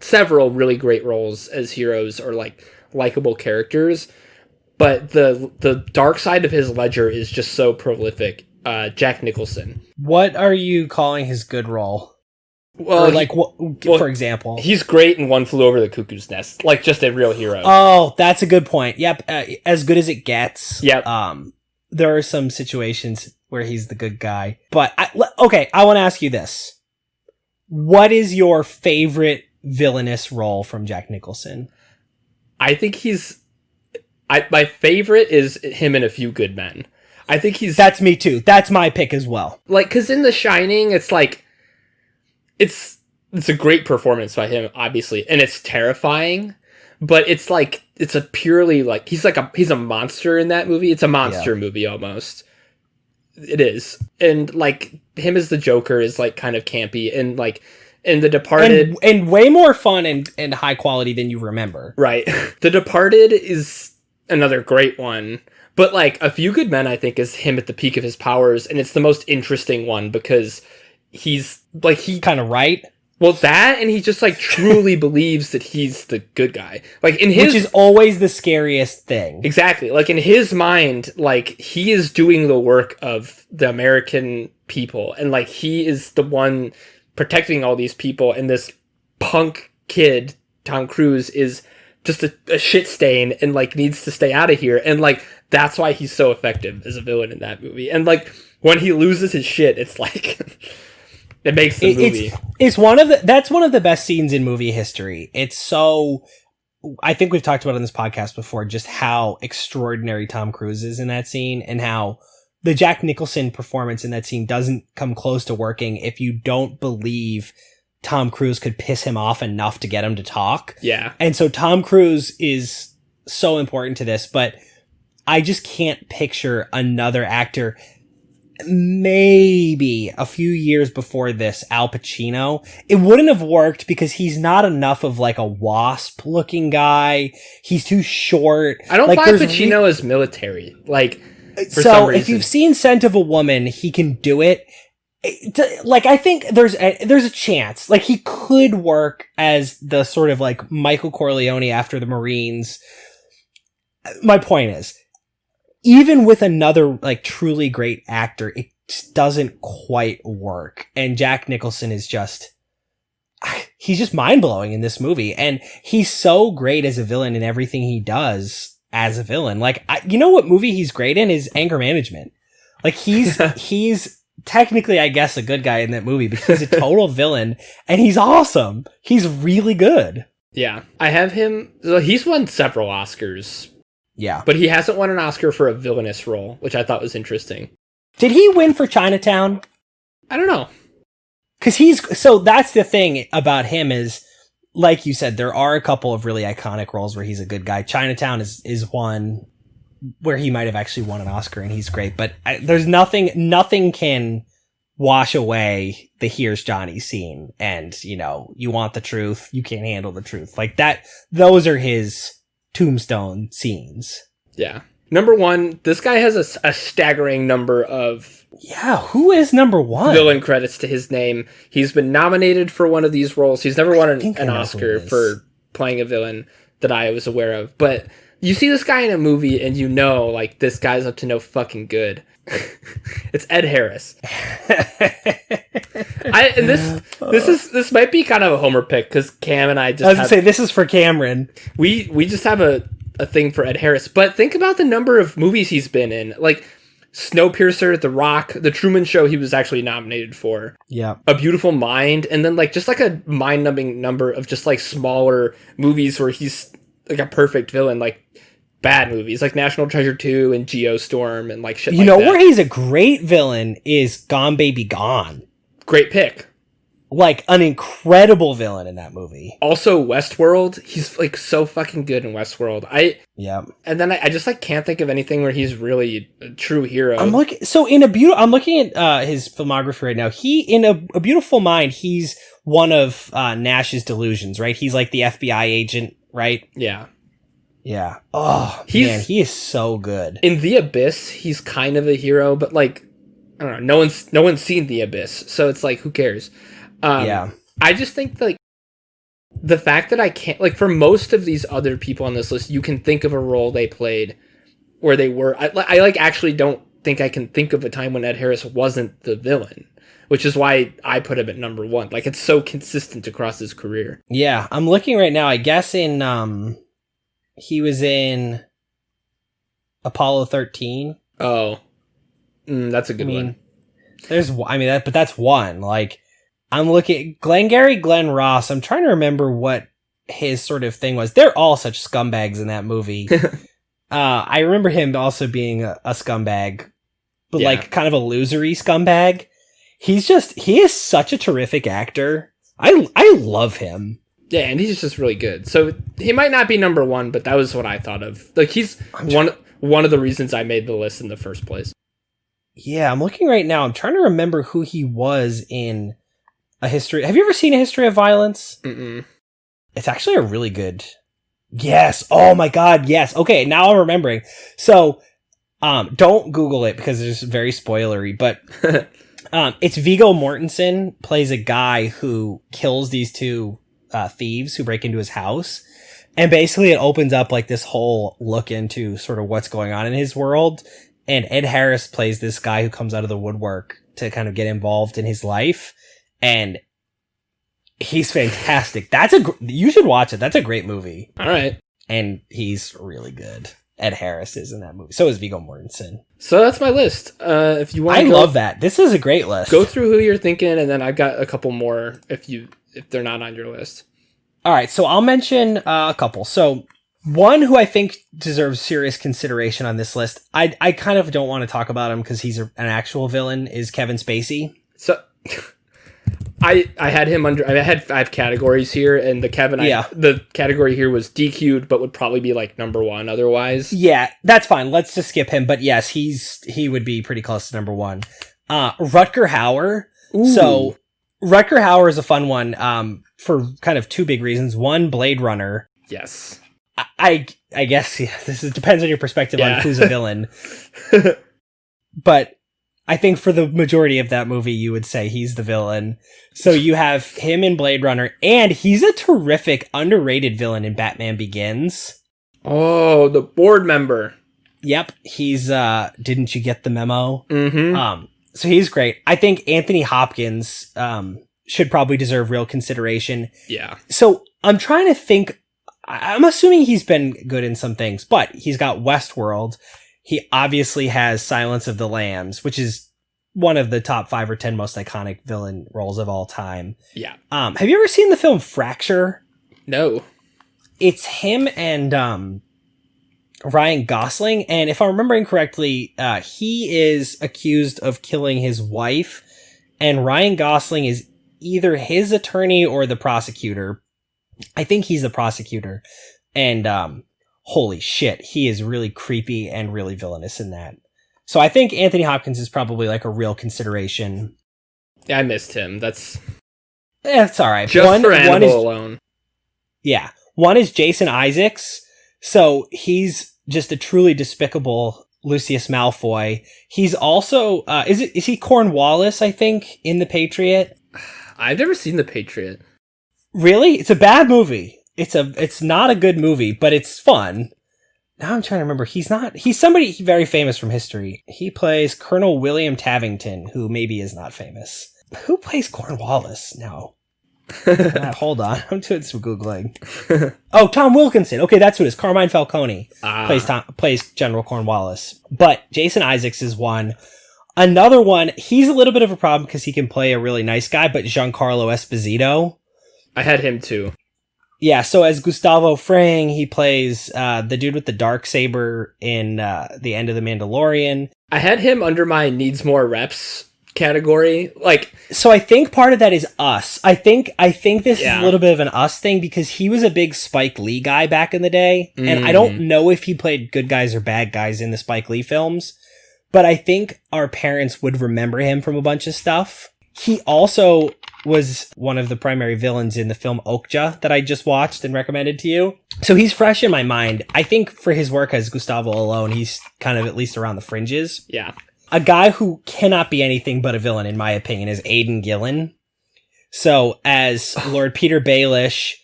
several really great roles as heroes or, like, likable characters. But the dark side of his ledger is just so prolific. Jack Nicholson. What are you calling his good role? Well, for example, he's great in One Flew Over the Cuckoo's Nest, like just a real hero. Oh, that's a good point. Yep, as good as it gets. Yep. There are some situations where he's the good guy, but I want to ask you this: what is your favorite villainous role from Jack Nicholson? I think my favorite is him in A Few Good Men. I think That's me too. That's my pick as well. Like, because in The Shining, it's like. It's a great performance by him, obviously, and it's terrifying, but it's like, it's a purely, like, he's a monster in that movie. It's a monster movie, almost. It is. And, like, him as the Joker is, like, kind of campy, and, like, in The Departed... And way more fun and high quality than you remember. Right. The Departed is another great one, but, like, A Few Good Men, I think, is him at the peak of his powers, and it's the most interesting one, because... he's like, he kind of right. Well, that, and he just like truly believes that he's the good guy. Like in his, which is always the scariest thing. Exactly. Like in his mind, like he is doing the work of the American people, and like he is the one protecting all these people, and this punk kid, Tom Cruise, is just a shit stain and like needs to stay out of here. And like that's why he's so effective as a villain in that movie. And like when he loses his shit, it's like it makes the movie. It's that's one of the best scenes in movie history. It's so, I think we've talked about on this podcast before just how extraordinary Tom Cruise is in that scene, and how the Jack Nicholson performance in that scene doesn't come close to working if you don't believe Tom Cruise could piss him off enough to get him to talk. Yeah. And so Tom Cruise is so important to this, but I just can't picture another actor. Maybe a few years before this, Al Pacino. It wouldn't have worked because he's not enough of like a wasp looking guy. He's too short. I don't buy Pacino as military. Like, for so if you've seen Scent of a Woman, he can do it. Like, I think there's a chance. Like, he could work as the sort of like Michael Corleone after the Marines. My point is, even with another like truly great actor, it just doesn't quite work. And Jack Nicholson is he's just mind blowing in this movie. And he's so great as a villain in everything he does as a villain. Like, you know what movie he's great in is Anger Management. Like he's technically, I guess, a good guy in that movie, but he's a total villain and he's awesome. He's really good. Yeah. I have him. So he's won several Oscars. Yeah. But he hasn't won an Oscar for a villainous role, which I thought was interesting. Did he win for Chinatown? I don't know. Because so that's the thing about him is, like you said, there are a couple of really iconic roles where he's a good guy. Chinatown is one where he might have actually won an Oscar and he's great. But there's nothing can wash away the Here's Johnny scene. And, you know, you want the truth, you can't handle the truth. Like that, those are his tombstone scenes. Yeah. Number one, this guy has a staggering number of who is number one? Villain credits to his name. He's been nominated for one of these roles. He's never won an Oscar for playing a villain that I was aware of. But you see this guy in a movie and you know, like, this guy's up to no fucking good. It's Ed Harris. This might be kind of a homer pick because Cam and I this is for Cameron. We just have a thing for Ed Harris, but think about the number of movies he's been in, like Snowpiercer, The Rock, The Truman Show. He was actually nominated for. Yeah, A Beautiful Mind, and then like just like a mind-numbing number of just like smaller movies where he's like a perfect villain, like bad movies like National Treasure 2 and Geostorm and like shit. Where he's a great villain is Gone Baby Gone. Great pick. Like an incredible villain in that movie. Also Westworld, he's like so fucking good in Westworld. And then I just like can't think of anything where he's really a true hero. I'm looking at his filmography right now. He in a Beautiful Mind, he's one of Nash's delusions, right? He's like the FBI agent, right? Yeah. Yeah. Oh, man, he is so good. In The Abyss, he's kind of a hero, but like, I don't know, no one's seen The Abyss, so it's like, who cares? I just think like the fact that I can't, like, for most of these other people on this list, you can think of a role they played where they were. I like actually don't think I can think of a time when Ed Harris wasn't the villain, which is why I put him at number one. Like, it's so consistent across his career. Yeah, I'm looking right now. I guess he was in Apollo 13. Oh, that's a good one. But that's one. Like, I'm looking Glengarry Glen Ross. I'm trying to remember what his sort of thing was. They're all such scumbags in that movie. I remember him also being a scumbag, but like kind of a losery scumbag. He is such a terrific actor. I love him. Yeah, and he's just really good. So he might not be number one, but that was what I thought of. Like, he's one of the reasons I made the list in the first place. Yeah, I'm looking right now. I'm trying to remember who he was in A History. Have you ever seen A History of Violence? Mm-mm. It's actually a really good. Yes. Oh my God. Yes. Okay. Now I'm remembering. So, don't Google it because it's very spoilery, but, It's Viggo Mortensen plays a guy who kills these two thieves who break into his house. And basically it opens up like this whole look into sort of what's going on in his world. And Ed Harris plays this guy who comes out of the woodwork to kind of get involved in his life. And he's fantastic. You should watch it. That's a great movie. All right. And he's really good. Ed Harris is in that movie. So is Viggo Mortensen. So that's my list. If you want, I love that. This is a great list. Go through who you're thinking, and then I've got a couple more if they're not on your list. All right, so I'll mention a couple. So one who I think deserves serious consideration on this list, I kind of don't want to talk about him because he's an actual villain, is Kevin Spacey. So I had him under. I had 5 categories here, and the category here was DQ'd, but would probably be like number 1 otherwise. Yeah, that's fine. Let's just skip him. But yes, he would be pretty close to number 1. Rutger Hauer. Ooh. So Rutger Hauer is a fun one. For kind of 2 big reasons. One, Blade Runner. Yes. I guess depends on your perspective on who's a villain. But I think for the majority of that movie, you would say he's the villain. So you have him in Blade Runner, and he's a terrific, underrated villain in Batman Begins. Oh, the board member. Yep. He's, didn't you get the memo? Mm-hmm. So he's great. I think Anthony Hopkins, should probably deserve real consideration. Yeah. So I'm trying to think. I'm assuming he's been good in some things, but he's got Westworld. He obviously has Silence of the Lambs, which is one of the top 5 or 10 most iconic villain roles of all time. Yeah. Have you ever seen the film Fracture? No. It's him and Ryan Gosling, and if I'm remembering correctly, he is accused of killing his wife, and Ryan Gosling is either his attorney or the prosecutor. I think he's the prosecutor. And holy shit, he is really creepy and really villainous in that. So I think Anthony Hopkins is probably like a real consideration. Yeah, I missed him. That's all right. Just for Annabelle alone. Yeah. One is Jason Isaacs. So he's just a truly despicable Lucius Malfoy. He's also is he Cornwallis, I think, in The Patriot? I've never seen The Patriot. Really? It's a bad movie. It's not a good movie, but it's fun. Now I'm trying to remember. He's somebody very famous from history. He plays Colonel William Tavington, who maybe is not famous. Who plays Cornwallis now? Hold on. I'm doing some Googling. Oh, Tom Wilkinson. Okay, that's who it is. Carmine Falcone plays General Cornwallis. But Jason Isaacs is one. Another one, he's a little bit of a problem because he can play a really nice guy, but Giancarlo Esposito. I had him too. Yeah, so as Gustavo Fring, he plays the dude with the darksaber in The End of the Mandalorian. I had him under my needs more reps category. So I think part of that is Us. I think this is a little bit of an Us thing because he was a big Spike Lee guy back in the day, and I don't know if he played good guys or bad guys in the Spike Lee films. But I think our parents would remember him from a bunch of stuff. He also was one of the primary villains in the film Okja that I just watched and recommended to you. So he's fresh in my mind. I think for his work as Gustavo alone, he's kind of at least around the fringes. Yeah. A guy who cannot be anything but a villain, in my opinion, is Aidan Gillen. So as Lord Peter Baelish,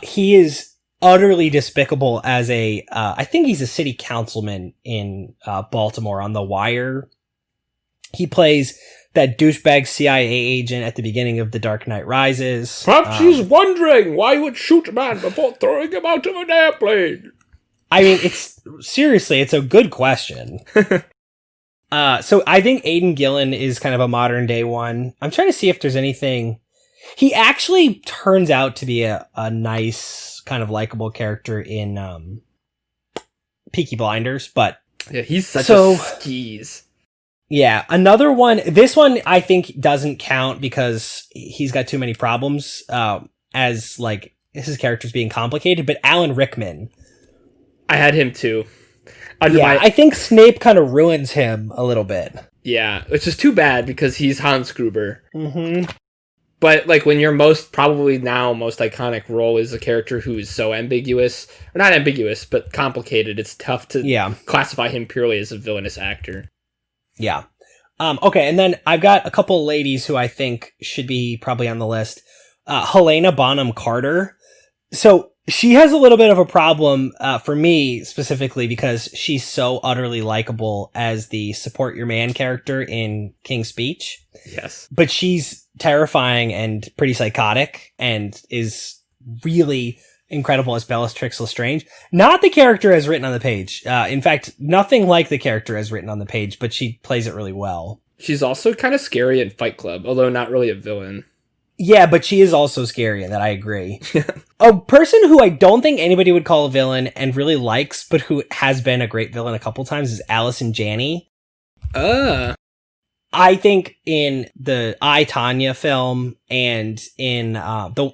he is utterly despicable as I think he's a city councilman in Baltimore on The Wire. He plays that douchebag CIA agent at the beginning of The Dark Knight Rises. Perhaps he's wondering why you would shoot a man before throwing him out of an airplane. I mean, it's a good question. So I think Aidan Gillen is kind of a modern day one. I'm trying to see if there's anything. He actually turns out to be a nice, kind of likable character in Peaky Blinders, but yeah, he's such a skis. Yeah, another one. This one I think doesn't count because he's got too many problems. As like his character's being complicated. But Alan Rickman, I had him too. I think Snape kind of ruins him a little bit. Yeah, which is too bad because he's Hans Gruber. Mm-hmm. But like when your most iconic role is a character who is so ambiguous, or not ambiguous, but complicated, it's tough to classify him purely as a villainous actor. Yeah. Okay, and then I've got a couple of ladies who I think should be probably on the list. Helena Bonham Carter. So she has a little bit of a problem for me specifically because she's so utterly likable as the support your man character in King's Speech. Yes. But she's terrifying and pretty psychotic and is really incredible as Bellatrix Lestrange. Not the character as written on the page. In fact, nothing like the character as written on the page, but she plays it really well. She's also kind of scary in Fight Club, although not really a villain. Yeah, but she is also scary in that, I agree. A person who I don't think anybody would call a villain and really likes, but who has been a great villain a couple times is Allison Janney. I think in the I, Tonya film and in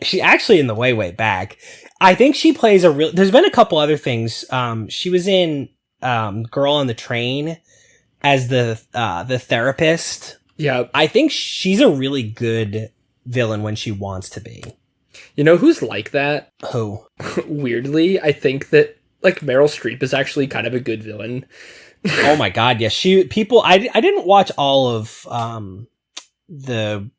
she actually in the way back, I think she plays a real, there's been a couple other things. She was in Girl on the Train as the therapist. Yeah. I think she's a really good villain when she wants to be. You know who's like that? Who? Weirdly, I think that like Meryl Streep is actually kind of a good villain. Oh my god, yes. I didn't watch all of the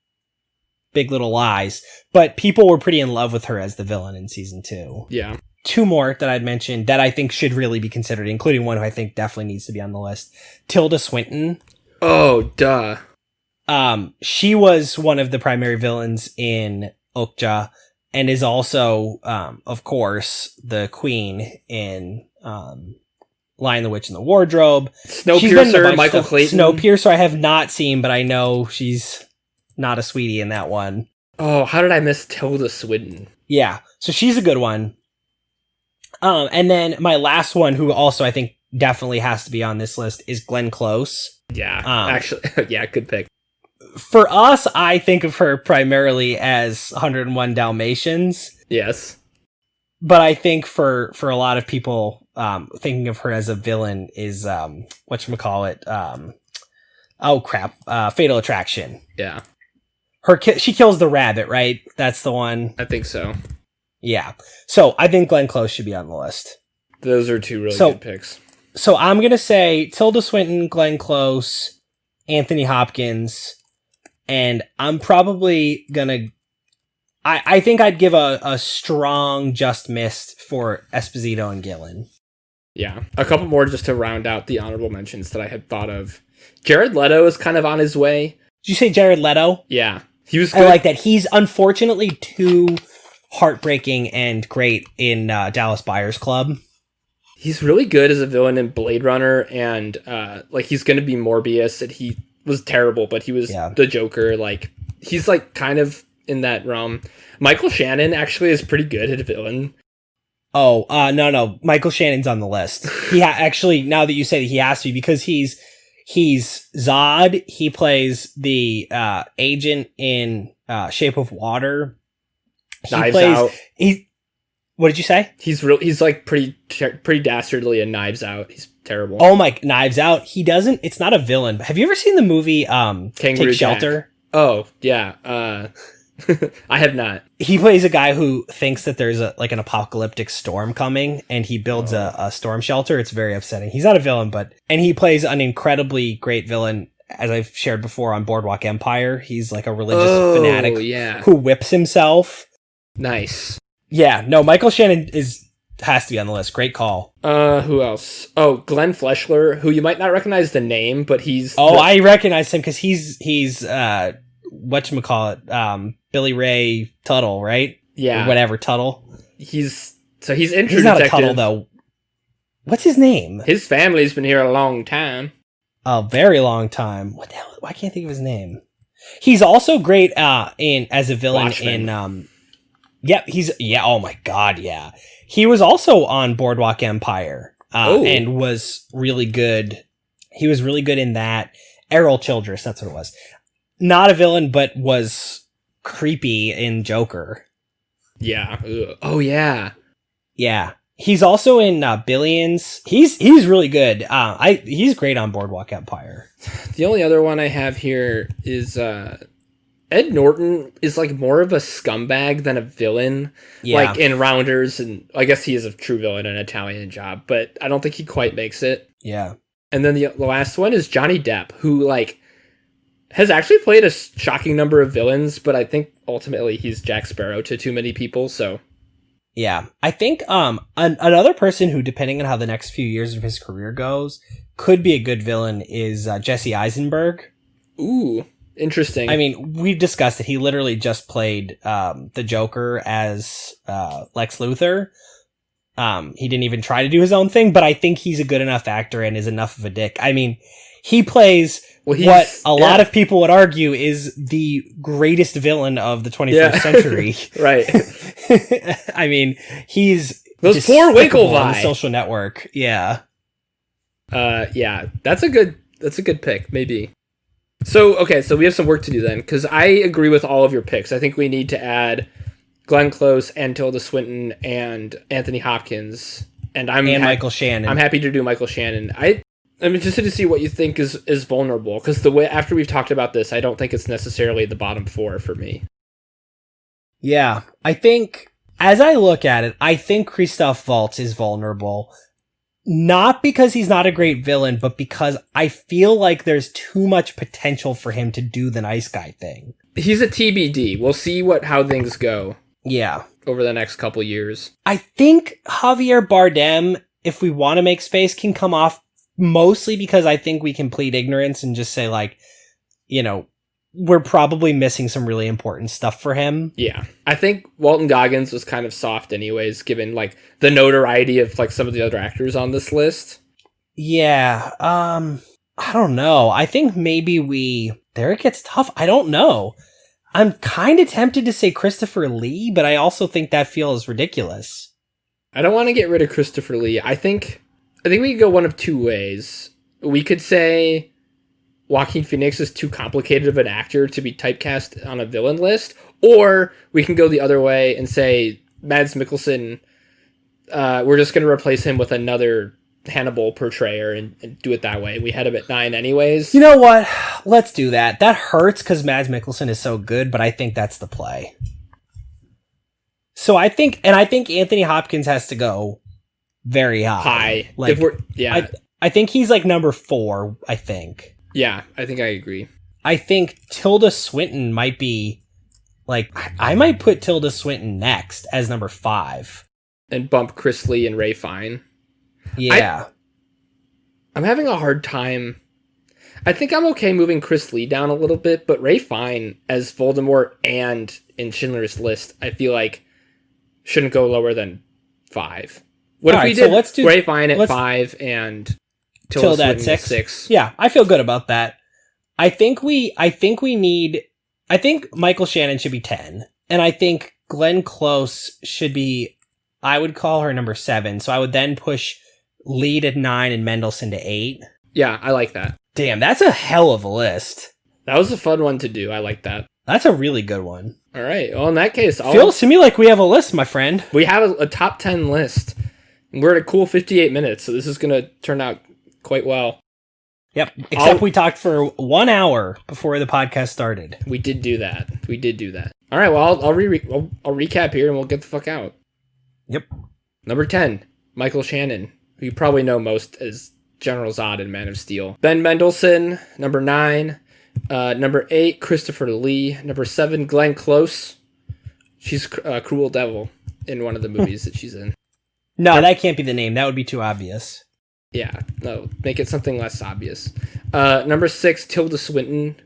Big Little Lies, but people were pretty in love with her as the villain in season 2. Yeah. 2 more that I'd mentioned that I think should really be considered, including one who I think definitely needs to be on the list. Tilda Swinton. Oh, duh. She was one of the primary villains in Okja and is also, of course, the queen in Lion, the Witch, and the Wardrobe. Snowpiercer, Michael Clayton. Snowpiercer I have not seen, but I know she's not a sweetie in that one. Oh, how did I miss Tilda Swinton? Yeah, so she's a good one. And then my last one, who also I think definitely has to be on this list, is Glenn Close. Yeah, actually, yeah, good pick. For us, I think of her primarily as 101 Dalmatians. Yes. But I think for a lot of people, thinking of her as a villain is, whatchamacallit, Fatal Attraction. Yeah. She kills the rabbit, right? That's the one. I think so. Yeah. So I think Glenn Close should be on the list. Those are 2 really good picks. So I'm going to say Tilda Swinton, Glenn Close, Anthony Hopkins, and I'm probably going to... I think I'd give a strong just missed for Esposito and Gillen. Yeah. A couple more just to round out the honorable mentions that I had thought of. Jared Leto is kind of on his way. Did you say Jared Leto? Yeah. He was good. I like that. He's unfortunately too heartbreaking and great in Dallas Buyers Club. He's really good as a villain in Blade Runner, and he's going to be Morbius, and he was terrible, but he was the Joker. Like, he's like kind of in that realm. Michael Shannon actually is pretty good at a villain. Oh, no. Michael Shannon's on the list. He actually, now that you say that, he has to be, because he's Zod. He plays the agent in Shape of Water. Knives Out. What did you say? He's like pretty dastardly in Knives Out. He's terrible. Oh my, Knives Out. It's not a villain. Have you ever seen the movie Take Shelter? Jack. Oh, yeah. I have not. He plays a guy who thinks that there's an apocalyptic storm coming, and he builds a storm shelter. It's very upsetting. He's not a villain, and he plays an incredibly great villain, as I've shared before, on Boardwalk Empire. He's like a religious fanatic who whips himself. Nice. Yeah, no, Michael Shannon has to be on the list. Great call. Who else? Oh, Glenn Fleshler, who you might not recognize the name, but he's... I recognize him because he's whatchamacallit, Billy Ray Tuttle, right? Yeah. Or whatever, Tuttle. He's in True He's not Detective. a Tuttle, though. What's his name? His family's been here a long time. A very long time. What the hell? Why can't I think of his name? He's also great as a villain Watchmen. in... oh my god, yeah. He was also on Boardwalk Empire and was really good. He was really good in that. Errol Childress, that's what it was. Not a villain, but was creepy in Joker. Yeah. Ugh. Oh, yeah. Yeah. He's also in Billions. He's really good. He's great on Boardwalk Empire. The only other one I have here is Ed Norton is like more of a scumbag than a villain. Yeah. Like in Rounders, and I guess he is a true villain in Italian Job, but I don't think he quite makes it. Yeah. And then the last one is Johnny Depp, who like has actually played a shocking number of villains, but I think ultimately he's Jack Sparrow to too many people, so... Yeah, I think another person who, depending on how the next few years of his career goes, could be a good villain is Jesse Eisenberg. Ooh, interesting. I mean, we've discussed it. He literally just played the Joker as Lex Luthor. He didn't even try to do his own thing, but I think he's a good enough actor and is enough of a dick. I mean, he plays what a lot of people would argue is the greatest villain of the 21st century. Right. I mean, he's those poor Winklevi on the Social Network. Yeah. Yeah, that's a good pick, maybe. So, okay, so we have some work to do then, because I agree with all of your picks. I think we need to add Glenn Close and Tilda Swinton and Anthony Hopkins. And Michael Shannon. I'm happy to do Michael Shannon. I'm interested to see what you think is vulnerable, because the way after we've talked about this, I don't think it's necessarily the bottom four for me. Yeah, I think, as I look at it, I think Christoph Waltz is vulnerable. Not because he's not a great villain, but because I feel like there's too much potential for him to do the nice guy thing. He's a TBD. We'll see how things go. Yeah. Over the next couple years. I think Javier Bardem, if we want to make space, can come off mostly because I think we can plead ignorance and just say, like, you know, we're probably missing some really important stuff for him. Yeah. I think Walton Goggins was kind of soft anyways, given, like, the notoriety of, like, some of the other actors on this list. Yeah. I don't know. I think maybe there it gets tough. I don't know. I'm kind of tempted to say Christopher Lee, but I also think that feels ridiculous. I don't want to get rid of Christopher Lee. I think we could go one of two ways. We could say Joaquin Phoenix is too complicated of an actor to be typecast on a villain list, or we can go the other way and say Mads Mikkelsen, we're just going to replace him with another Hannibal portrayer and do it that way. We had him at 9 anyways. You know what? Let's do that. That hurts because Mads Mikkelsen is so good, but I think that's the play. So I think Anthony Hopkins has to go very high. Like, I think he's like number 4, I think. Yeah, I think I agree. I think Tilda Swinton might be, like, I might put Tilda Swinton next as number 5. And bump Chris Lee and Ray Fine. Yeah. I'm having a hard time. I think I'm okay moving Chris Lee down a little bit, but Ray Fine as Voldemort and in Schindler's List, I feel like shouldn't go lower than 5. What if we did Ray Fine at 5 and Tilda Swinton at 6? Yeah, I feel good about that. I think Michael Shannon should be 10, and I think Glenn Close should be, I would call her number 7, so I would then push Lee to 9 and Mendelsohn to 8. Yeah, I like that. Damn, that's a hell of a list. That was a fun one to do. I like that. That's a really good one. All right. Well, in that case, feels to me like we have a list, my friend. We have a top 10 list. We're at a cool 58 minutes, so this is going to turn out quite well. Yep. Except we talked for 1 hour before the podcast started. We did do that. All right. Well, I'll recap here and we'll get the fuck out. Yep. Number 10, Michael Shannon, who you probably know most as General Zod in Man of Steel. Ben Mendelsohn, number 9. Number 8, Christopher Lee. Number 7, Glenn Close. She's a Cruel Devil in one of the movies that she's in. No, that can't be the name. That would be too obvious. Yeah, no, make it something less obvious. Number 6, Tilda Swinton.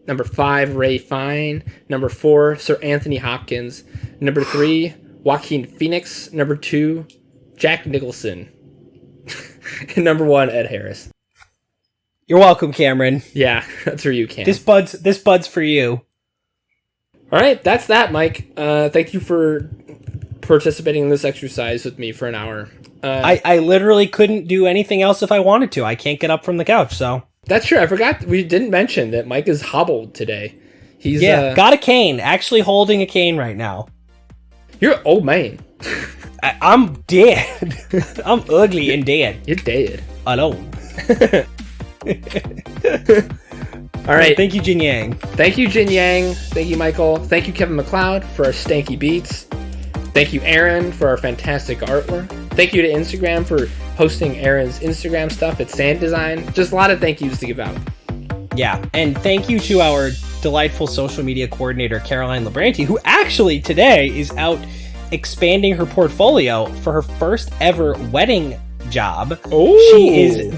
Number 5, Ray Fine. Number 4, Sir Anthony Hopkins. Number 3, Joaquin Phoenix. Number 2, Jack Nicholson. And number 1, Ed Harris. You're welcome, Cameron. Yeah, that's for you, Cam. This bud's for you. All right, that's that, Mike. Thank you for participating in this exercise with me for an hour. I literally couldn't do anything else if I wanted to. I can't get up from the couch, so. That's true. I forgot. We didn't mention that Mike is hobbled today. He's got a cane. Actually holding a cane right now. You're an old man. I'm dead. I'm ugly and dead. You're dead. Alone. All right. Thank you, Jin Yang. Thank you, Jin Yang. Thank you, Michael. Thank you, Kevin MacLeod, for our stanky beats. Thank you, Aaron, for our fantastic artwork. Thank you to Instagram for hosting Aaron's Instagram stuff at Sand Design. Just a lot of thank yous to give out. Yeah, and thank you to our delightful social media coordinator, Caroline Labranti, who actually today is out expanding her portfolio for her first ever wedding job. Ooh. She is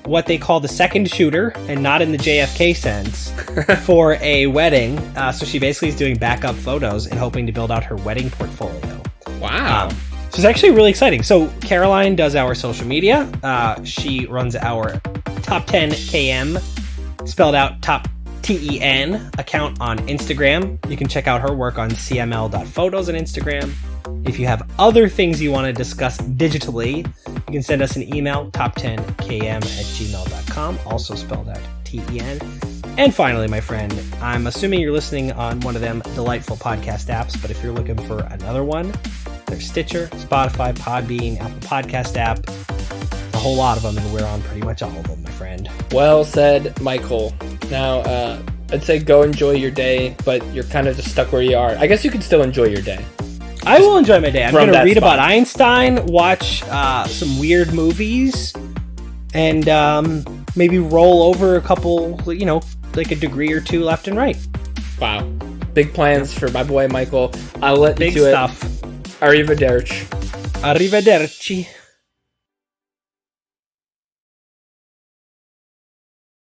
what they call the second shooter, and not in the JFK sense, for a wedding. So she basically is doing backup photos and hoping to build out her wedding portfolio. Wow. So it's actually really exciting. So Caroline does our social media. She runs our Top 10 KM, spelled out Top TEN account on Instagram. You can check out her work on cml.photos on Instagram. If you have other things you want to discuss digitally, you can send us an email, top10km@gmail.com, also spelled out TEN. And finally, my friend, I'm assuming you're listening on one of them delightful podcast apps, but if you're looking for another one, there's Stitcher, Spotify, Podbean, Apple Podcast app, a whole lot of them, and we're on pretty much all of them, my friend. Well said, Michael. Now, I'd say go enjoy your day, but you're kind of just stuck where you are. I guess you can still enjoy your day. I will enjoy my day. I'm going to read about Einstein, watch some weird movies, and maybe roll over a couple, like a degree or two left and right. Wow. Big plans for my boy Michael. I'll let you Big to stuff. it. Arrivederci. Arrivederci.